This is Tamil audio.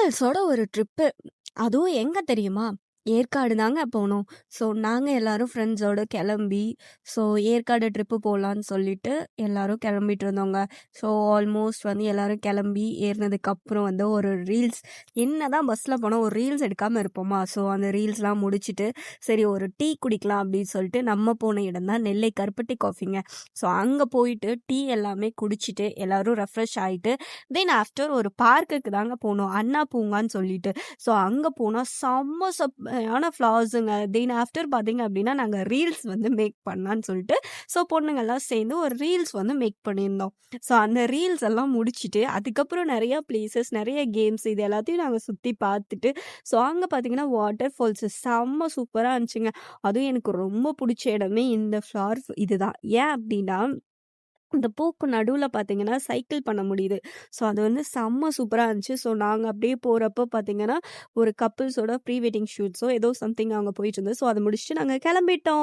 கப்புள்ஸோட ஒரு ட்ரிப்பு. அதுவும் எங்க தெரியுமா? ஏற்காடு தாங்க போனோம். ஸோ, நாங்க எல்லாரும் ஃப்ரெண்ட்ஸோட கெளம்பி, ஸோ ஏற்காடு ட்ரிப்பு போலான்னு சொல்லிட்டு எல்லாரும் கெளம்பிட்டு இருந்தோங்க. ஸோ, ஆல்மோஸ்ட் வந்து எல்லாரும் கெளம்பி ஏறுனதுக்கப்புறம் வந்து ஒரு ரீல்ஸ் என்னதான் பஸ்ல போனா ஒரு ரீல்ஸ் எடுக்காம இருப்போமா? ஸோ, அந்த ரீல்ஸ்லாம் முடிச்சுட்டு, சரி ஒரு டீ குடிக்கலாம் அப்படின்னு சொல்லிட்டு நம்ம போன இடம் தான் நெல்லை கருப்பட்டி காஃபிங்க. ஸோ, அங்க போயிட்டு டீ எல்லாமே குடிச்சிட்டு எல்லாரும் ரெஃப்ரெஷ் ஆயிட்டு, தென் ஆஃப்டர் ஒரு பார்க்குக்கு தாங்க போனோம். அண்ணா பூங்கான்னு சொல்லிட்டு. ஸோ, அங்க போனா செம்ம செம்மையான ஃப்ளவர்ஸுங்க. தென் ஆஃப்டர் பார்த்தீங்க அப்படின்னா, நாங்க ரீல்ஸ் வந்து மேக் பண்ணலான்னு சொல்லிட்டு, ஸோ பொண்ணுங்கலாம் சேர்ந்து ஒரு ரீல்ஸ் வந்து மேக் பண்ணியிருந்தோம். ஸோ, அந்த ரீல்ஸ் எல்லாம் முடிச்சுட்டு, அதுக்கப்புறம் நெறைய பிளேசஸ், நெறைய கேம்ஸ் இது எல்லாத்தையும் நாங்க சுத்தி பார்த்துட்டு, ஸோ அங்க பார்த்தீங்கன்னா, வாட்டர் ஃபால்ஸ் செம்ம சூப்பரா இருந்துச்சுங்க. அதுவும் எனக்கு ரொம்ப புடிச்ச இடமே இந்த ஃப்ளவர் இதுதான். ஏன் அப்படின்னா, இந்த பூக்கு நடுவுல பார்த்தீங்கன்னா, சைக்கிள் பண்ண முடியுது. ஸோ, அது வந்து செம்ம சூப்பரா இருந்துச்சு. ஸோ, நாங்க அப்படியே போறப்போ பார்த்தீங்கன்னா, ஒரு கப்பிள்ஸோட ப்ரீ வெட்டிங் ஷூட்ஸோ ஏதோ சம்திங் அங்க போயிட்டு இருந்தது. ஸோ, அத முடிச்சுட்டு நாங்க கெளம்பிட்டோம்.